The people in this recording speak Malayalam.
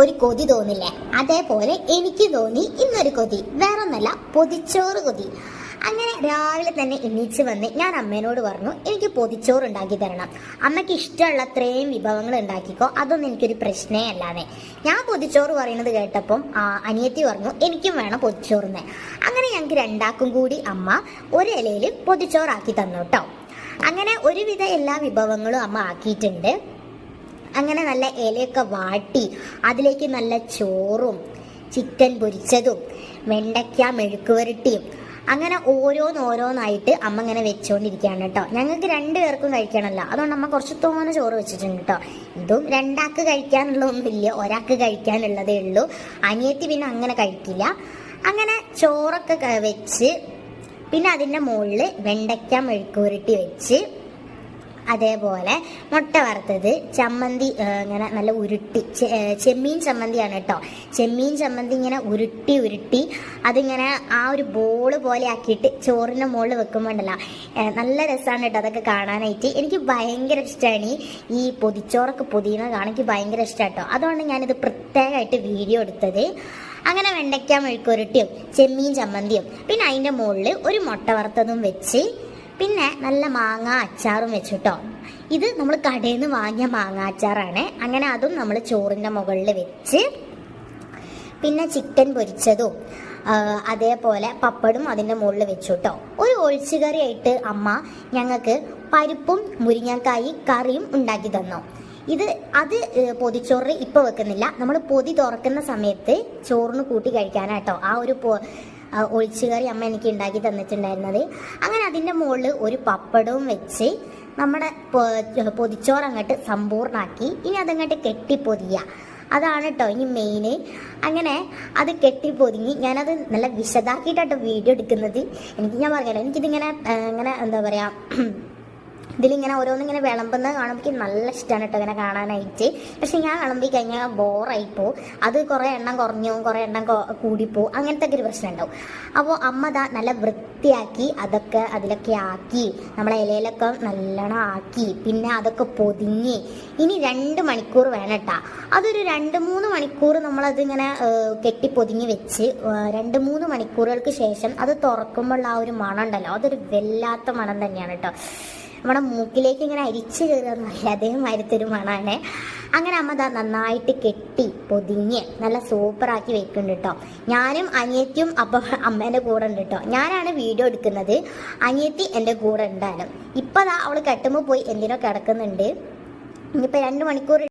ഒരു കൊതി തോന്നില്ലേ? അതേപോലെ എനിക്ക് തോന്നി ഇന്നൊരു കൊതി. വേറൊന്നല്ല, പൊതിച്ചോറ് കൊതി. അങ്ങനെ രാവിലെ തന്നെ എണീച്ച് വന്ന് ഞാൻ അമ്മേനോട് പറഞ്ഞു, എനിക്ക് പൊതിച്ചോറ് ഉണ്ടാക്കി തരണം. അമ്മയ്ക്ക് ഇഷ്ടമുള്ള അത്രയും വിഭവങ്ങൾ ഉണ്ടാക്കിക്കോ, അതൊന്നും എനിക്കൊരു പ്രശ്നമേ അല്ലാതെ. ഞാൻ പൊതിച്ചോറ് പറയുന്നത് കേട്ടപ്പം അനിയത്തി പറഞ്ഞു, എനിക്കും വേണം പൊതിച്ചോറിന്. അങ്ങനെ ഞങ്ങൾക്ക് രണ്ടാക്കും കൂടി അമ്മ ഒരു ഇലയിൽ പൊതിച്ചോറാക്കി തന്നു കേട്ടോ. അങ്ങനെ ഒരുവിധ എല്ലാ വിഭവങ്ങളും അമ്മ ആക്കിയിട്ടുണ്ട്. അങ്ങനെ നല്ല ഇലയൊക്കെ വാട്ടി അതിലേക്ക് നല്ല ചോറും ചിക്കൻ പൊരിച്ചതും വെണ്ടയ്ക്ക മെഴുക്കുവരട്ടിയും അങ്ങനെ ഓരോന്നായിട്ട് അമ്മ ഇങ്ങനെ വെച്ചുകൊണ്ടിരിക്കുകയാണ് കേട്ടോ. ഞങ്ങൾക്ക് രണ്ടുപേർക്കും കഴിക്കണമല്ലോ, അതുകൊണ്ട് അമ്മ കുറച്ച് തോനെ ചോറ് വെച്ചിട്ടുണ്ട് കേട്ടോ. ഇതും രണ്ടാൾക്ക് കഴിക്കാനുള്ളതൊന്നുമില്ല, ഒരാൾക്ക് കഴിക്കാനുള്ളതേ ഉള്ളൂ. അനിയത്തി പിന്നെ അങ്ങനെ കഴിക്കില്ല. അങ്ങനെ ചോറൊക്കെ വെച്ച് പിന്നെ അതിൻ്റെ മുകളിൽ വെണ്ടയ്ക്ക മെഴുക്കുവരട്ടി വെച്ച് അതേപോലെ മുട്ട വറുത്തത്, ചമ്മന്തി ഇങ്ങനെ നല്ല ഉരുട്ടി, ചെമ്മീൻ ചമ്മന്തിയാണ് കേട്ടോ. ചെമ്മീൻ ചമ്മന്തി ഇങ്ങനെ ഉരുട്ടി അതിങ്ങനെ ആ ഒരു ബോള് പോലെ ആക്കിയിട്ട് ചോറിൻ്റെ മുകളിൽ വെക്കുമ്പോൾ ഉണ്ടല്ലോ, നല്ല രസമാണ് കേട്ടോ അതൊക്കെ കാണാനായിട്ട്. എനിക്ക് ഭയങ്കര ഇഷ്ടമാണ് ഈ പൊതിച്ചോറൊക്കെ പൊതിയുന്നത് കാണാൻ, എനിക്ക് ഭയങ്കര ഇഷ്ടമാണ് കേട്ടോ. അതുകൊണ്ട് ഞാനിത് പ്രത്യേകമായിട്ട് വീഡിയോ എടുത്തത്. അങ്ങനെ വെണ്ടയ്ക്ക മെഴുക്കുവരട്ടിയും ചെമ്മീൻ ചമ്മന്തിയും പിന്നെ അതിൻ്റെ മുകളിൽ ഒരു മുട്ട വറുത്തതും വെച്ച് പിന്നെ നല്ല മാങ്ങ അച്ചാറും വെച്ചിട്ടോ. ഇത് നമ്മൾ കടയിൽ നിന്ന് വാങ്ങിയ മാങ്ങ അച്ചാറാണ്. അങ്ങനെ അതും നമ്മൾ ചോറിൻ്റെ മുകളിൽ വെച്ച് പിന്നെ ചിക്കൻ പൊരിച്ചതും അതേപോലെ പപ്പടും അതിൻ്റെ മുകളിൽ വെച്ചു കേട്ടോ. ഒരു ഒഴിച്ചുകറിയായിട്ട് അമ്മ ഞങ്ങൾക്ക് പരിപ്പും മുരിങ്ങക്കായി കറിയും ഉണ്ടാക്കി തന്നു. അത് പൊതിച്ചോറ് ഇപ്പോൾ വെക്കുന്നില്ല, നമ്മൾ പൊതി തുറക്കുന്ന സമയത്ത് ചോറിന് കൂട്ടി കഴിക്കാനാട്ടോ ആ ഒരു ഒഴിച്ചുകറി അമ്മ എനിക്ക് ഉണ്ടാക്കി തന്നിട്ടുണ്ടായിരുന്നത്. അങ്ങനെ അതിൻ്റെ മുകളിൽ ഒരു പപ്പടവും വെച്ച് നമ്മുടെ പൊതിച്ചോറ് അങ്ങോട്ട് സമ്പൂർണ്ണമാക്കി. ഇനി അതങ്ങോട്ട് കെട്ടിപ്പൊതിയുക, അതാണ് കേട്ടോ ഇനി മെയിന്. അങ്ങനെ അത് കെട്ടിപ്പൊതിഞ്ഞ് ഞാനത് നല്ല വിശദാക്കിയിട്ടാട്ടോ വീഡിയോ എടുക്കുന്നത്. ഞാൻ പറഞ്ഞല്ലോ, എനിക്കിതിങ്ങനെ ഇങ്ങനെ എന്താ പറയുക, ഇതിലിങ്ങനെ ഓരോന്നിങ്ങനെ വിളമ്പുന്നത് കാണുമ്പോൾ നല്ല ഇഷ്ടമാണ് കേട്ടോ ഇങ്ങനെ കാണാനായിട്ട്. പക്ഷെ ഞാൻ വിളമ്പി കഴിഞ്ഞാൽ ബോറായിപ്പോവും. അത് കുറേ എണ്ണം കുറഞ്ഞു കുറേ എണ്ണം കൂടിപ്പോവും, അങ്ങനത്തെ ഒക്കെ ഒരു പ്രശ്നം ഉണ്ടാവും. അപ്പോൾ അമ്മ നല്ല വൃത്തിയാക്കി അതിലൊക്കെ ആക്കി നമ്മളെ ഇലയിലൊക്കെ നല്ലോണം ആക്കി പിന്നെ അതൊക്കെ പൊതിഞ്ഞ് ഇനി 2 മണിക്കൂർ വേണം കേട്ടോ. അതൊരു 2-3 മണിക്കൂർ നമ്മളതിങ്ങനെ കെട്ടിപ്പൊതിഞ്ഞ് വെച്ച് 2-3 മണിക്കൂറുകൾക്ക് ശേഷം അത് തുറക്കുമ്പോൾ ആ ഒരു മണം ഉണ്ടല്ലോ, അതൊരു വല്ലാത്ത മണം തന്നെയാണ് കേട്ടോ. നമ്മുടെ മൂക്കിലേക്ക് ഇങ്ങനെ അരിച്ചു കയറുന്നില്ല, അതേമാതിരത്തൊരു മണമാണ്. അങ്ങനെ അമ്മ നന്നായിട്ട് കെട്ടി പൊതിഞ്ഞ് നല്ല സൂപ്പറാക്കി വെക്കുന്നുണ്ട് കേട്ടോ. ഞാനും അനിയത്തിയും അപ്പം അമ്മേൻ്റെ കൂടെ ഉണ്ട് കേട്ടോ. ഞാനാണ് വീഡിയോ എടുക്കുന്നത്, അനിയത്തി എൻ്റെ കൂടെ ഉണ്ടായാലും. ഇപ്പം അവൾ കെട്ടുമ്പോൾ പോയി എന്തിനോ കിടക്കുന്നുണ്ട്. ഇനിയിപ്പോൾ 2 മണിക്കൂർ